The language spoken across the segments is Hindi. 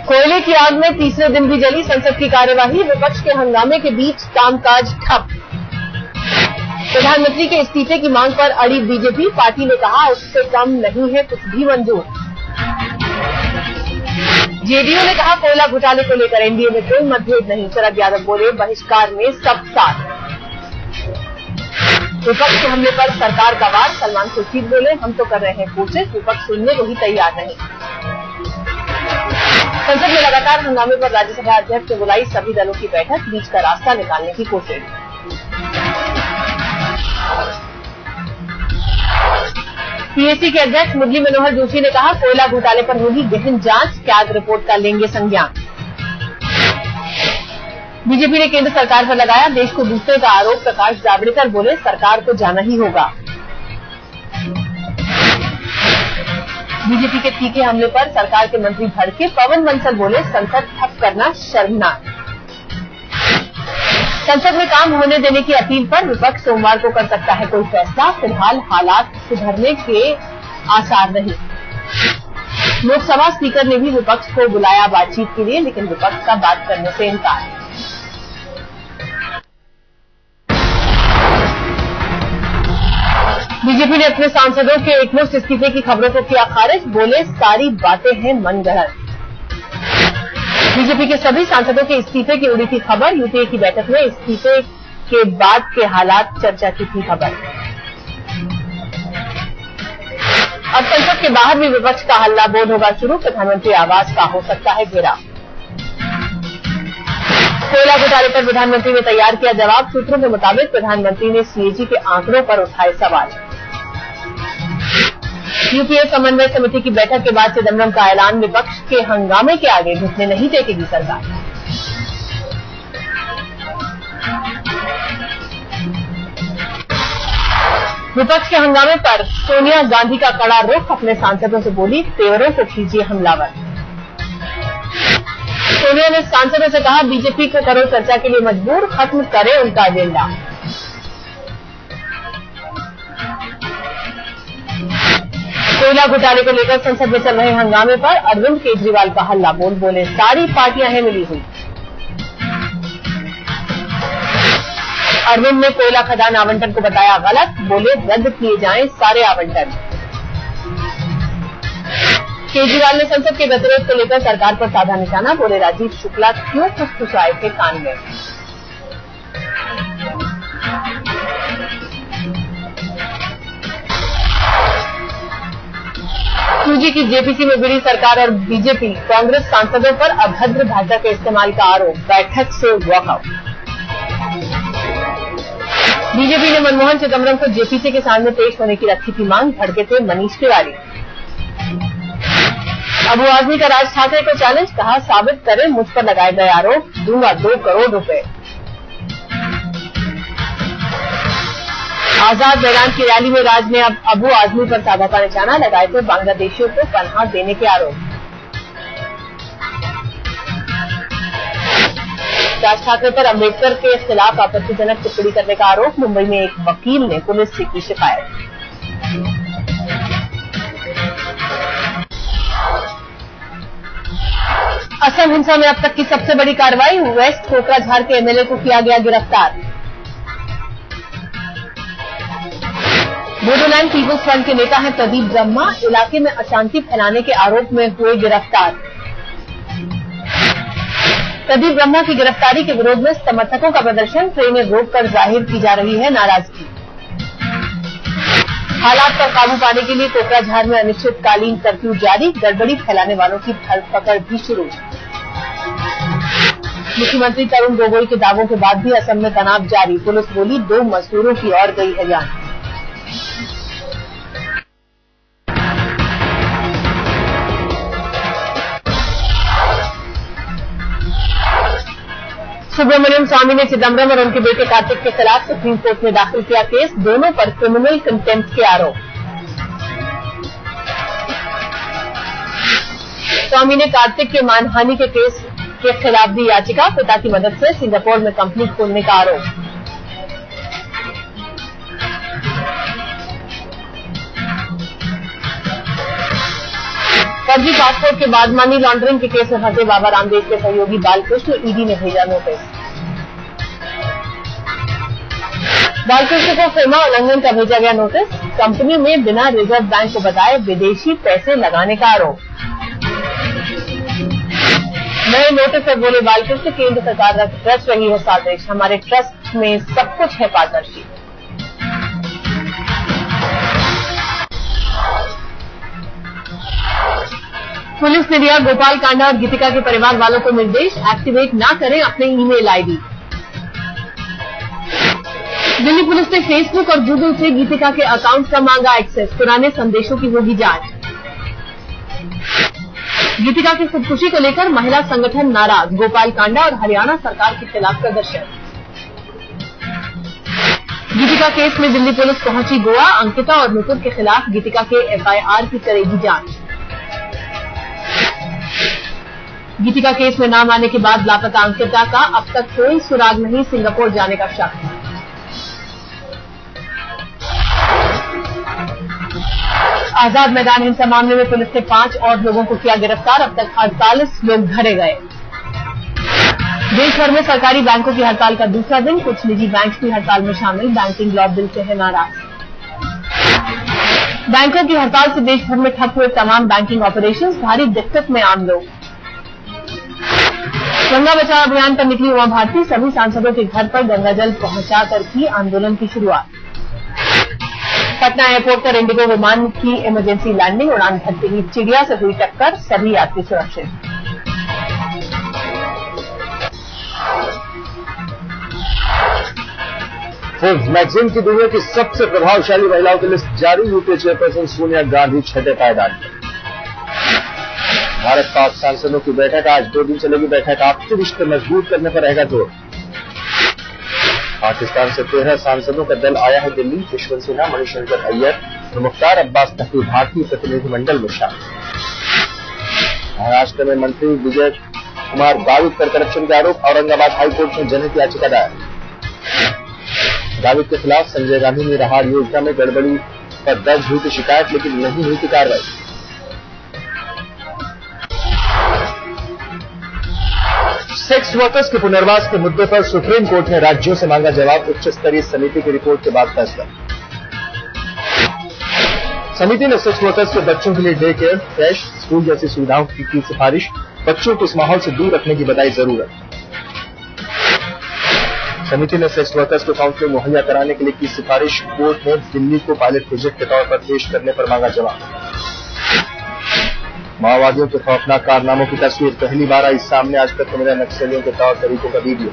कोयले की आग में तीसरे दिन भी जली संसद की कार्यवाही, विपक्ष के हंगामे के बीच कामकाज ठप। प्रधानमंत्री के इस्तीफे की मांग पर अड़ी बीजेपी, पार्टी ने कहा उससे कम नहीं है कुछ भी मंजूर। जेडीयू ने कहा कोयला घोटाले को लेकर एनडीए में कोई मतभेद नहीं, शरद यादव बोले बहिष्कार में सब साथ। विपक्ष के हमले पर सरकार का वार, सलमान खुर्शीद बोले हम तो कर रहे हैं कोशिश, विपक्ष सुनने को ही तैयार नहीं। संसद में लगातार हंगामे पर राज्यसभा अध्यक्ष ने बुलाई सभी दलों की बैठक, बीच का रास्ता निकालने की कोशिश। पीएसी के अध्यक्ष मुरली मनोहर जोशी ने कहा कोयला घोटाले पर होगी गहन जांच, कैग रिपोर्ट का लेंगे संज्ञान। बीजेपी ने केंद्र सरकार पर लगाया देश को लूटने का आरोप, प्रकाश जावड़ेकर बोले सरकार को जाना ही होगा। बीजेपी के तीखे हमले पर सरकार के मंत्री भड़के, पवन बंसल बोले संसद ठप करना शर्मनाक। संसद में काम होने देने की अपील पर विपक्ष सोमवार को कर सकता है कोई फैसला, फिलहाल हालात सुधरने के आसार नहीं। लोकसभा स्पीकर ने भी विपक्ष को बुलाया बातचीत के लिए, लेकिन विपक्ष का बात करने से इनकार। बीजेपी ने अपने सांसदों के एकमुश्त इस्तीफे की खबरों को किया खारिज, बोले सारी बातें हैं मनगढ़ंत। बीजेपी के सभी सांसदों के इस्तीफे की उड़ी थी खबर, यूपीए की बैठक में इस्तीफे के बाद के हालात चर्चा की थी खबर। अब संसद के बाहर भी विपक्ष का हल्ला बोल होगा शुरू, प्रधानमंत्री आवास का हो सकता है घेराव। कोयला घोटाले पर प्रधानमंत्री ने तैयार किया जवाब, सूत्रों के मुताबिक प्रधानमंत्री ने सीएजी के आंकड़ों पर उठाए सवाल। यूपीए समन्वय समिति की बैठक के बाद चिदम्बरम का ऐलान, विपक्ष के हंगामे के आगे घुटने नहीं टेकेगी सरकार। विपक्ष के हंगामे पर सोनिया गांधी का कड़ा रुख, अपने सांसदों से बोली तेवरों को कीजिए हमलावर। सोनिया ने सांसदों से कहा बीजेपी को करो चर्चा के लिए मजबूर, खत्म करे उनका एजेंडा। कोयला घोटाले को लेकर संसद में चल रहे हंगामे पर अरविंद केजरीवाल का हल्ला बोल, बोले सारी पार्टियां हैं मिली हुई। अरविंद ने कोयला खदान आवंटन को बताया गलत, बोले रद्द किए जाएं सारे आवंटन। केजरीवाल ने संसद के गतिरोध को लेकर सरकार पर साधा निशाना, बोले राजीव शुक्ला क्यों फुसफुसाए थे कान में। सूजी की जेपीसी में भिड़ी सरकार और बीजेपी, कांग्रेस सांसदों पर अभद्र भाषा के इस्तेमाल का आरोप, बैठक से वॉकआउट। बीजेपी ने मनमोहन चिदम्बरम को जेपीसी के सामने पेश होने की रखी थी मांग, भड़के थे मनीष तिवारी। अबू आजमी का राज ठाकरे को चैलेंज, कहा साबित करें मुझ पर लगाए गए आरोप, दूंगा 2 करोड़ रुपए। आजाद मैदान की रैली में राज ने अब अबू आजमी पर साधा का निशाना, लगाए थे बांग्लादेशियों को पनाह देने के आरोप। राज ठाकरे पर अम्बेडकर के खिलाफ आपत्तिजनक टिप्पणी करने का आरोप, मुंबई में एक वकील ने पुलिस से की शिकायत। असम हिंसा में अब तक की सबसे बड़ी कार्रवाई, वेस्ट कोकराझार के एमएलए को किया गया गिरफ्तार। बोडोलैंड पीपुल्स फ्रंट के नेता हैं प्रदीप ब्रह्मा, इलाके में अशांति फैलाने के आरोप में हुए गिरफ्तार। प्रदीप ब्रह्मा की गिरफ्तारी के विरोध में समर्थकों का प्रदर्शन, ट्रेनें रोककर जाहिर की जा रही है नाराजगी। हालात पर काबू पाने के लिए कोकराझार में अनिश्चितकालीन कर्फ्यू जारी, गड़बड़ी फैलाने वालों की धरपकड़ भी शुरू। मुख्यमंत्री तरुण गोगोई के दावों के बाद भी असम में तनाव जारी, पुलिस बोली 2 मजदूरों की और गई है जान। सुब्रमण्यम स्वामी ने चिदम्बरम और उनके बेटे कार्तिक के खिलाफ सुप्रीम कोर्ट में दाखिल किया केस, दोनों पर क्रिमिनल कंटेम्प्ट के आरोप। स्वामी ने कार्तिक के मानहानि के केस के खिलाफ दी याचिका, पिता की मदद से सिंगापुर में कंपनी खोलने का आरोप। फर्जी पासपोर्ट के बाद मनी लॉन्ड्रिंग के केस में फंसे बाबा रामदेव के सहयोगी बालकृष्ण, ईडी ने भेजा नोटिस। बालकृष्ण को FEMA उल्लंघन का भेजा गया नोटिस। कंपनी में बिना रिजर्व बैंक को बताए विदेशी पैसे लगाने का आरोप। नए नोटिस पर बोले बालकृष्ण, केंद्र सरकार रच रही है साजिश, हमारे ट्रस्ट में सब कुछ है पारदर्शी। पुलिस ने दिया गोपाल कांडा और गीतिका के परिवार वालों को निर्देश, एक्टिवेट ना करें अपने ईमेल आईडी। दिल्ली पुलिस ने फेसबुक और गूगल से गीतिका के अकाउंट का मांगा एक्सेस, पुराने संदेशों की होगी जांच। गीतिका की खुदकुशी को लेकर महिला संगठन नाराज, गोपाल कांडा और हरियाणा सरकार के खिलाफ प्रदर्शन। गीतिका केस में दिल्ली पुलिस पहुंची गोवा, अंकिता और नुपुर के खिलाफ गीतिका के FIR की करेगी जांच। गीतिका केस में नाम आने के बाद लापता अंकिता का अब तक कोई सुराग नहीं, सिंगापुर जाने का शक। आजाद मैदान हिंसा मामले में पुलिस ने 5 और लोगों को किया गिरफ्तार, अब तक 48 लोग धरे गए। देश भर में सरकारी बैंकों की हड़ताल का दूसरा दिन, कुछ निजी बैंक भी हड़ताल में शामिल, बैंकिंग लॉ बिल से है नाराज। बैंकों की हड़ताल से देश भर में ठप हुए तमाम बैंकिंग ऑपरेशंस, भारी दिक्कत में आम लोग। गंगा बचाओ अभियान पर निकली उमा भारती, सभी सांसदों के घर पर गंगाजल पहुंचाकर की आंदोलन की शुरुआत। पटना एयरपोर्ट पर इंडिगो विमान की इमरजेंसी लैंडिंग, उड़ान भरते ही चिड़िया से हुई टक्कर, सभी यात्री सुरक्षित। फोर्ब्स मैगजीन की दुनिया की सबसे प्रभावशाली महिलाओं की लिस्ट जारी, यूपीए चेयरपर्सन सोनिया गांधी 6ठे पायदान पर। भारत पाक सांसदों की बैठक आज 2 दिन चलेगी। बैठक आपसी रिश्ते मजबूत करने पर रहेगा जोर। पाकिस्तान से 13 सांसदों का दल आया है दिल्ली, यशवंत सिन्हा, मणिशंकर अय्यर और मुख्तार अब्बास नकवी भारतीय प्रतिनिधिमंडल में शामिल। महाराष्ट्र में मंत्री विजय कुमार गावित पर करप्शन के आरोप, औरंगाबाद हाईकोर्ट में जनहित याचिका दायर। गावित के खिलाफ संजय गांधी निराहार योजना में गड़बड़ी पर दर्ज हुई थी शिकायत, लेकिन नहीं हुई थी कार्रवाई। सेक्स वर्कर्स के पुनर्वास के मुद्दे पर सुप्रीम कोर्ट ने राज्यों से मांगा जवाब, उच्च स्तरीय समिति की रिपोर्ट के बाद फैसला। समिति ने सेक्स वर्कर्स के बच्चों के लिए डे केयर, क्रैश, स्कूल जैसी सुविधाओं की सिफारिश, बच्चों को इस माहौल से दूर रखने की बताई जरूरत। समिति ने सेक्स वर्कर्स को काउंसलिंग मुहैया कराने के लिए की सिफारिश, कोर्ट ने दिल्ली को पायलट प्रोजेक्ट के तौर पर पेश करने पर मांगा जवाब। माओवादियों के खौफनाक कारनामों की तस्वीर पहली बार आई सामने, आज तक मिले नक्सलियों के तौर तरीकों का वीडियो।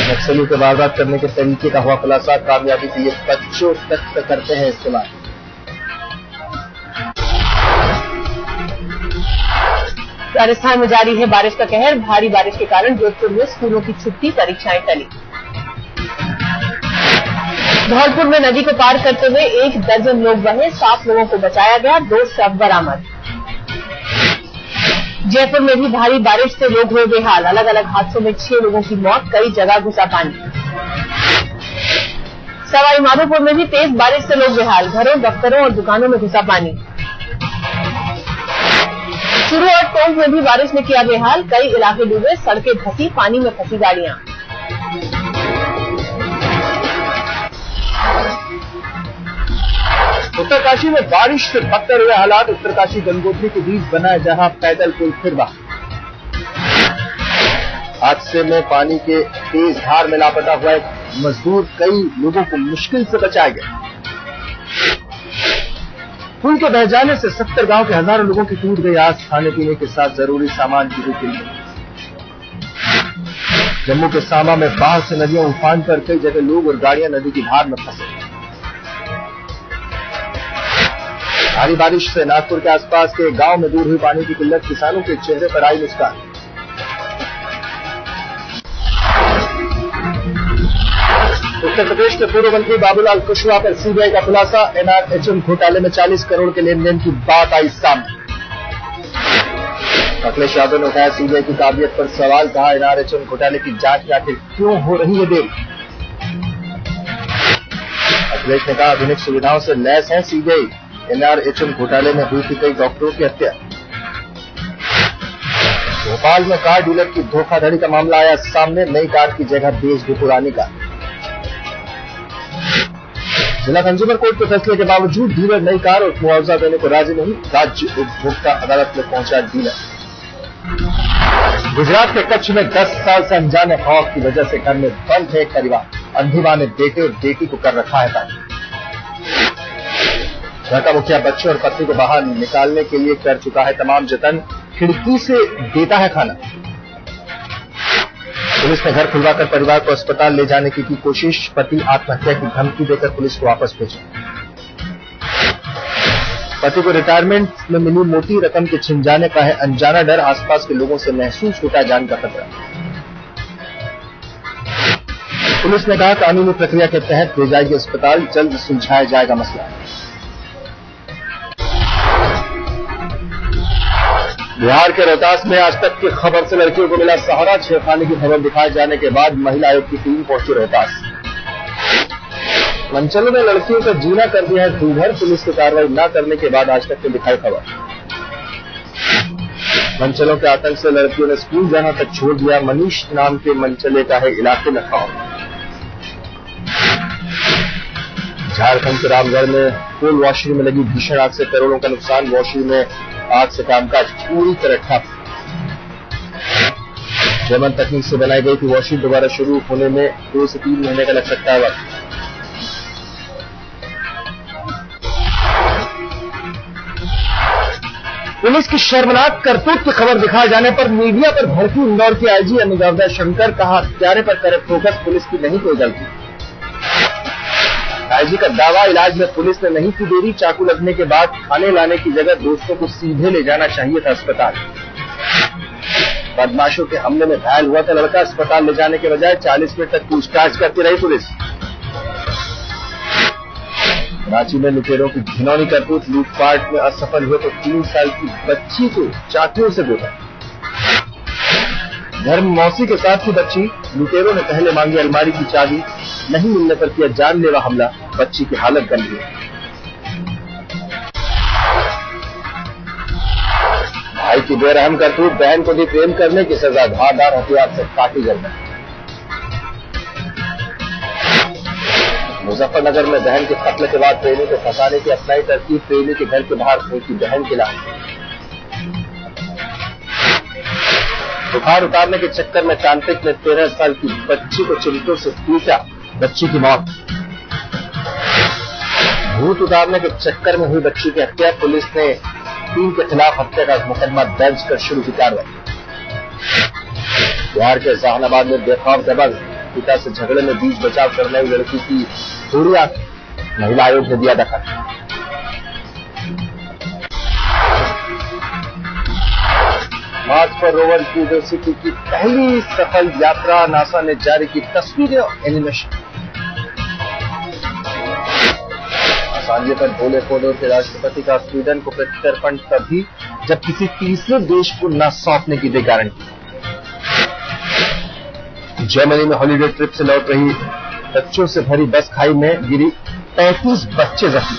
नक्सलियों के वारदात करने के तरीके का हुआ खुलासा, कामयाबी के लिए बच्चों तक करते हैं इस्तेमाल। राजस्थान में जारी है बारिश का कहर, भारी बारिश के कारण जोधपुर में स्कूलों की छुट्टी, परीक्षाएं टली। धौलपुर में नदी को पार करते हुए 1 दर्जन लोग बहे, 7 लोगों को बचाया गया, 2 शव बरामद। जयपुर में भी भारी बारिश से लोग हुए बेहाल, अलग अलग हादसों में 6 लोगों की मौत, कई जगह घुसा पानी। सवाई माधोपुर में भी तेज बारिश से लोग बेहाल, घरों, दफ्तरों और दुकानों में घुसा पानी। चूरू और टोंक में भी बारिश ने किया बेहाल, कई इलाके डूबे, सड़कें धंसी, पानी में फंसी गाड़ियां। उत्तरकाशी में बारिश से बदतर हुए हालात, उत्तरकाशी गंगोत्री के बीच बना जहां पैदल पुल फिर बहा। हादसे में पानी के तेज धार में लापता हुआ एक मजदूर, कई लोगों को मुश्किल से बचाया गया। पुल के बह जाने से 70 गांव के हजारों लोगों की टूट गई आस, खाने पीने के साथ जरूरी सामान की भी किल्लत। जम्मू के सांबा में बाढ़ से नदियां उफान पर, कई जगह लोग और गाड़ियां नदी की धार में फंसे। भारी बारिश से नागपुर के आसपास के गांव में दूर हुई पानी की किल्लत, किसानों के चेहरे पर आई मुस्कान। उत्तर प्रदेश के पूर्व मंत्री बाबूलाल कुशवाहा पर सीबीआई का खुलासा, एनआरएचएम घोटाले में 40 करोड़ के लेन देन की बात आई सामने। अखिलेश यादव ने उठाया सीबीआई की काबिलियत पर सवाल, कहा एनआरएचएम घोटाले की जांच में आखिर क्यों हो रही है देरी। अखिलेश ने कहा आधुनिक सुविधाओं से लैस है सीबीआई, NRHM घोटाले में हुई थी कई डॉक्टरों की हत्या। भोपाल में कार डीलर की धोखाधड़ी का मामला आया सामने, नई कार की जगह बेच दी पुरानी कार। जिला कंज्यूमर कोर्ट के फैसले के बावजूद डीलर नई कार और मुआवजा देने को राजी नहीं, राज्य उपभोक्ता अदालत में पहुंचा डीलर। गुजरात के कच्छ में 10 साल से अनजाने खौफ की वजह से घर में बंद है एक परिवार। अंधी मां ने बेटे और बेटी को कर रखा है तंग। घर का मुखिया बच्चे और पत्नी को बाहर निकालने के लिए कर चुका है तमाम जतन, खिड़की से देता है खाना। पुलिस ने घर खुलवाकर परिवार को अस्पताल ले जाने की कोशिश, पति आत्महत्या की धमकी देकर पुलिस को वापस भेजा। पति को रिटायरमेंट में मिली मोटी रकम के छिन जाने का है अनजाना डर, आसपास के लोगों से महसूस होता है जान का खतरा। पुलिस ने कहा कानूनी प्रक्रिया के तहत ले जाएगी अस्पताल, जल्द सुलझाया जाएगा मसला। बिहार के रोहतास में आज तक की खबर से लड़कियों को मिला सहारा। छेड़खानी की खबर दिखाए जाने के बाद महिला आयोग की टीम पहुंची रोहतास। मंचलों में लड़कियों का जीना कर दिया है दूभर, पुलिस की कार्रवाई न करने के बाद आज तक की दिखाई खबर। मंचलों के आतंक से लड़कियों ने स्कूल जाना तक छोड़ दिया, मनीष नाम के मंचले का है इलाके में खौफ। झारखंड के रामगढ़ में कोल वॉशरूम में लगी भीषण आग से करोड़ों का नुकसान, वॉशरूम में आग से कामकाज पूरी तरह ठप। जर्मन तकनीक से बनाई गई थी वॉशरूम दोबारा शुरू होने में 2 से 3 महीने का लग सकता है वक्त। पुलिस की शर्मनाक करतूत की खबर दिखाए जाने पर मीडिया पर भड़की इंदौर की आईजी अनुराधा शंकर, कहा हत्यारे पर करे फोकस, पुलिस की नहीं कोई गलती। आईजी का दावा, इलाज में पुलिस ने नहीं की देरी, चाकू लगने के बाद खाने लाने की जगह दोस्तों को सीधे ले जाना चाहिए था अस्पताल। बदमाशों के हमले में घायल हुआ था लड़का, अस्पताल ले जाने के बजाय 40 मिनट तक पूछताछ करती रही पुलिस। रांची में लुटेरों की घिनौनी करतूत, लूटपाट में असफल हुए तो 3 साल की बच्ची को चाकुओं से गोदा। घर में मौसी के साथ की बच्ची, लुटेरों ने पहले मांगी अलमारी की चाबी, नहीं मिलने पर किया जानलेवा हमला, बच्ची की हालत गंभीर। भाई की बेरहम करतूत, बहन को दी प्रेम करने की सजा, धारदार हथियार से काटी गर्दन। मुजफ्फरनगर में बहन के कत्ल के बाद प्रेमी को फंसाने की अपनाई तरकीब, प्रेमी के घर के बाहर फेंकी बहन की लाश। बुखार उतारने के चक्कर में तांत्रिक ने 13 साल की बच्ची को चिमटों से पीटा, बच्ची की मौत। भूत उतारने के चक्कर में हुई बच्ची की हत्या, पुलिस ने 3 के खिलाफ हत्या का मुकदमा दर्ज कर शुरू की कार्रवाई। बिहार के जहानाबाद में बेखौफ दबंग, पिता से झगड़े में बीच बचाव करने वाली लड़की की थोड़ी आंख, महिला आयोग ने दिया दखल। मार्स पर रोवर क्यूरियोसिटी की पहली सफल यात्रा, नासा ने जारी की तस्वीरें और एनिमेशन। सांझे पर बोले इक्वाडोर के राष्ट्रपति का स्वीडन को प्रत्यर्पण तभी जब किसी तीसरे देश को न सौंपने की दे गारंटी। जर्मनी में हॉलीडे ट्रिप से लौट रही बच्चों से भरी बस खाई में गिरी, 35 बच्चे जख्मी।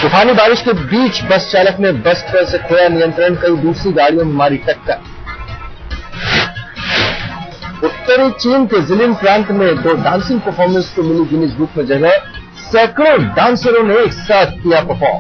तूफानी बारिश के बीच बस चालक ने बस पर से खोया नियंत्रण, कई दूसरी गाड़ियों में मारी टक्कर। उत्तरी चीन के जिलिन प्रांत में 2 डांसिंग परफॉर्मेंस को मिली गिनीज बुक में जगह, सैकड़ों डांसरों ने एक साथ किया परफॉर्म।